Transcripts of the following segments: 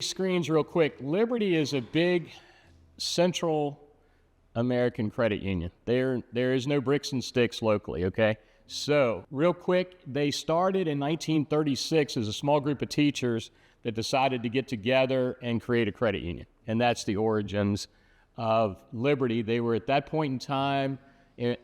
Screens real quick. Liberty is a big Central American credit union. There is no bricks and sticks locally, okay? So real quick, they started in 1936 as a small group of teachers that decided to get together and create a credit union. And that's the origins of Liberty. They were at that point in time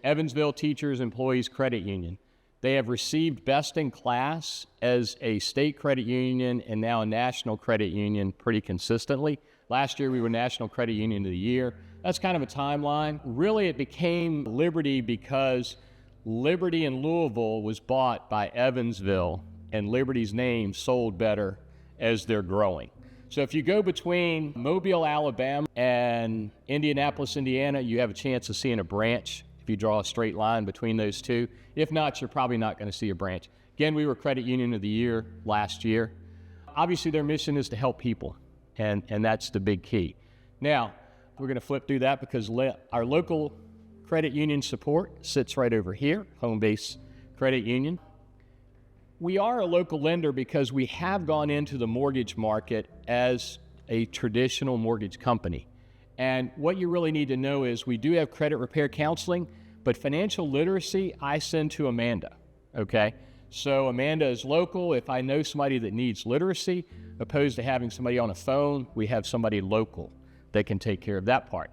Evansville Teachers Employees Credit Union. They have received best in class as a state credit union and now a national credit union pretty consistently. Last year we were National Credit Union of the Year. That's kind of a timeline. Really, it became Liberty because Liberty in Louisville was bought by Evansville, and Liberty's name sold better as they're growing. So if you go between Mobile, Alabama and Indianapolis, Indiana, you have a chance of seeing a branch if you draw a straight line between those two. If not, you're probably not going to see a branch. Again, we were Credit Union of the Year last year. Obviously, their mission is to help people, and that's the big key. Now, we're going to flip through that because our local credit union support sits right over here, Home Base Credit Union. We are a local lender because we have gone into the mortgage market as a traditional mortgage company. And what you really need to know is we do have credit repair counseling, but financial literacy I send to Amanda, okay? So Amanda is local. If I know somebody that needs literacy, opposed to having somebody on a phone, we have somebody local that can take care of that part.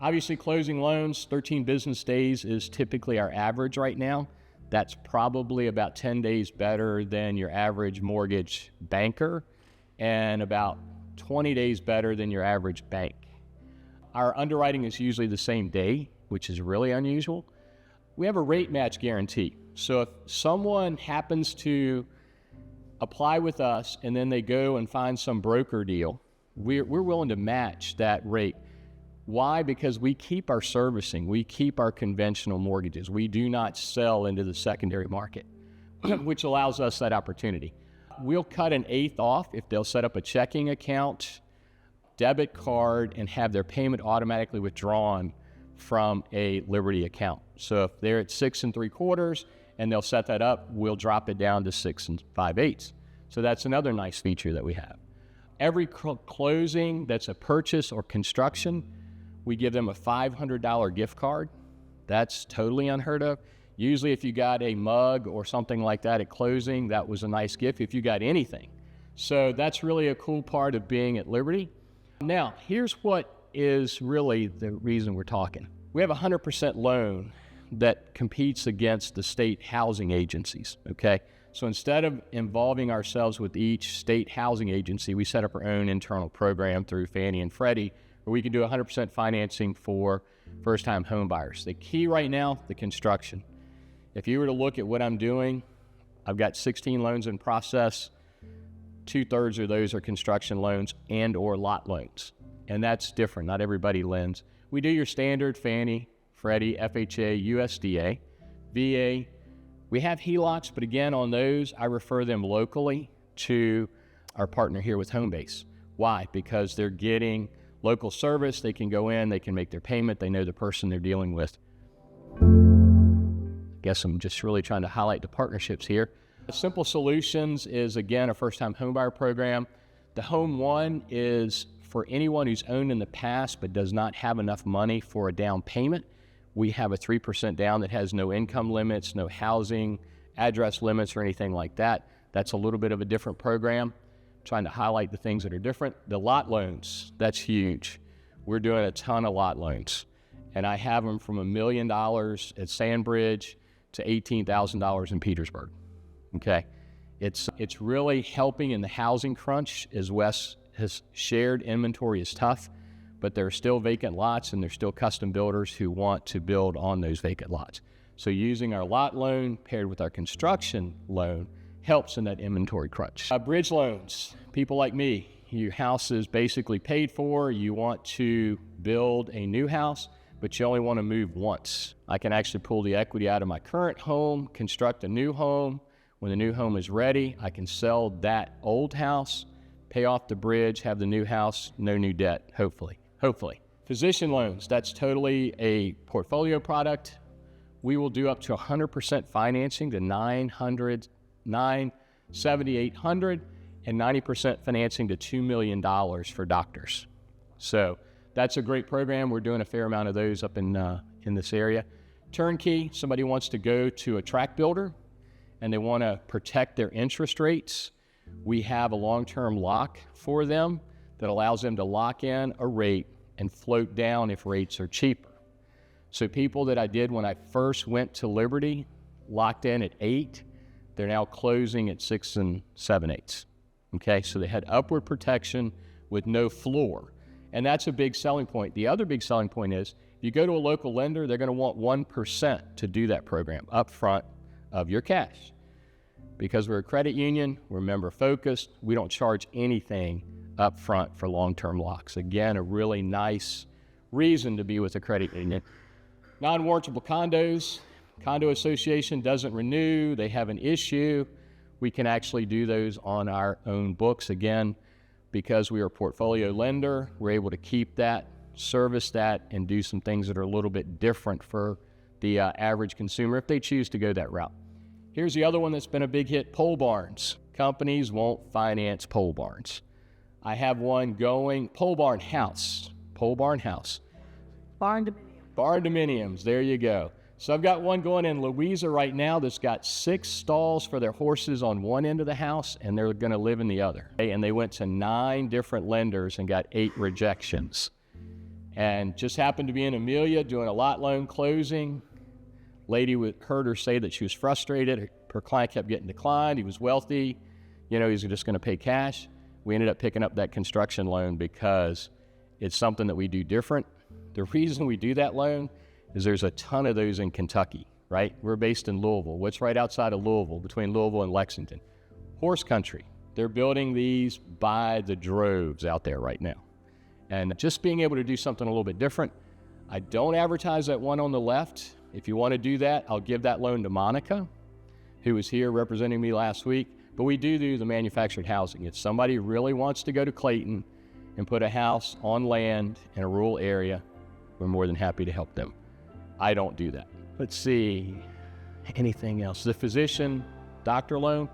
Obviously, closing loans, 13 business days is typically our average right now. That's probably about 10 days better than your average mortgage banker and about 20 days better than your average bank. Our underwriting is usually the same day, which is really unusual. We have a rate match guarantee. So if someone happens to apply with us and then they go and find some broker deal, we're willing to match that rate. Why? Because we keep our servicing, we keep our conventional mortgages. We do not sell into the secondary market, which allows us that opportunity. We'll cut an eighth off if they'll set up a checking account, debit card, and have their payment automatically withdrawn from a Liberty account. So if they're at 6 3/4 and they'll set that up, we'll drop it down to 6 5/8. So that's another nice feature that we have. Every closing that's a purchase or construction, we give them a $500 gift card. That's totally unheard of. Usually if you got a mug or something like that at closing, that was a nice gift if you got anything. So that's really a cool part of being at Liberty. Now, here's what is really the reason we're talking. We have a 100% loan that competes against the state housing agencies, okay? So instead of involving ourselves with each state housing agency, we set up our own internal program through Fannie and Freddie where we can do 100% financing for first-time home buyers. The key right now, the construction. If you were to look at what I'm doing, I've got 16 loans in process. 2/3 of those are construction loans and or lot loans. And that's different. Not everybody lends. We do your standard Fannie, Freddie, FHA, USDA, VA. We have HELOCs, but again, on those, I refer them locally to our partner here with Homebase. Why? Because they're getting local service. They can go in, they can make their payment. They know the person they're dealing with. I guess I'm just really trying to highlight the partnerships here. Simple Solutions is, again, a first-time homebuyer program. The Home One is for anyone who's owned in the past but does not have enough money for a down payment. We have a 3% down that has no income limits, no housing, address limits, or anything like that. That's a little bit of a different program, trying to highlight the things that are different. The lot loans, that's huge. We're doing a ton of lot loans, and I have them from $1 million at Sandbridge to $18,000 in Petersburg. Okay, it's really helping in the housing crunch. As Wes has shared, inventory is tough, but there are still vacant lots and there's still custom builders who want to build on those vacant lots. So using our lot loan paired with our construction loan helps in that inventory crunch. Bridge loans, people like me, your house is basically paid for, you want to build a new house, but you only want to move once. I can actually pull the equity out of my current home, construct a new home. When the new home is ready, I can sell that old house, pay off the bridge, have the new house, no new debt, hopefully. Physician loans, that's totally a portfolio product. We will do up to 100% financing to 900, 970, 800, and 90% financing to $2 million for doctors. So that's a great program. We're doing a fair amount of those up in this area. Turnkey, somebody wants to go to a track builder and they want to protect their interest rates. We have a long-term lock for them that allows them to lock in a rate and float down if rates are cheaper. So people that I did when I first went to Liberty locked in at 8, they're now closing at 6 7/8. Okay, so they had upward protection with no floor. And that's a big selling point. The other big selling point is if you go to a local lender, they're going to want 1% to do that program up front of your cash. Because we're a credit union, we're member focused, we don't charge anything up front for long-term locks. Again, a really nice reason to be with a credit union. Non-warrantable condos, condo association doesn't renew, they have an issue. We can actually do those on our own books. Again, because we are a portfolio lender, we're able to keep that, service that, and do some things that are a little bit different for the average consumer if they choose to go that route. Here's the other one that's been a big hit, pole barns. Companies won't finance pole barns. I have one going, pole barn house. Barn dominiums. Barn dominiums, there you go. So I've got one going in Louisa right now that's got 6 stalls for their horses on one end of the house, and they're going to live in the other. And they went to 9 different lenders and got 8 rejections. And just happened to be in Amelia doing a lot loan closing. Lady heard her say that she was frustrated. Her client kept getting declined. He was wealthy. You know, he was just going to pay cash. We ended up picking up that construction loan because it's something that we do different. The reason we do that loan is there's a ton of those in Kentucky, right? We're based in Louisville. What's right outside of Louisville, between Louisville and Lexington? Horse country. They're building these by the droves out there right now. And just being able to do something a little bit different. I don't advertise that one on the left. If you want to do that, I'll give that loan to Monica, who was here representing me last week. But we do the manufactured housing. If somebody really wants to go to Clayton and put a house on land in a rural area, we're more than happy to help them. I don't do that. Let's see, anything else? The physician doctor loan,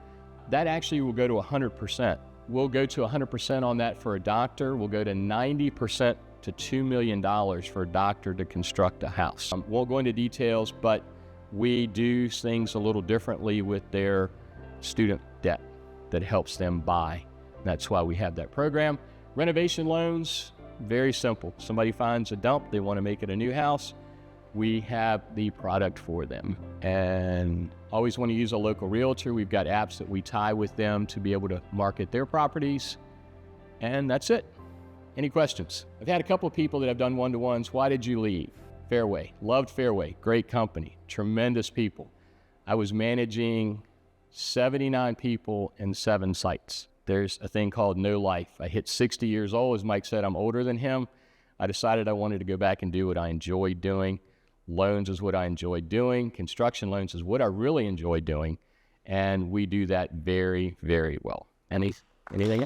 that actually will go to 100%. We'll go to 100% on that for a doctor. We'll go to 90% to $2 million for a doctor to construct a house. Won't go into details, but we do things a little differently with their student debt that helps them buy. That's why we have that program. Renovation loans, very simple. Somebody finds a dump, they want to make it a new house. We have the product for them. And always want to use a local realtor. We've got apps that we tie with them to be able to market their properties. And that's it. Any questions? I've had a couple of people that have done one-to-ones. Why did you leave? Fairway. Loved Fairway. Great company. Tremendous people. I was managing 79 people in 7 sites. There's a thing called no life. I hit 60 years old. As Mike said, I'm older than him. I decided I wanted to go back and do what I enjoyed doing. Loans is what I enjoyed doing. Construction loans is what I really enjoy doing. And we do that very, very well. Anything else?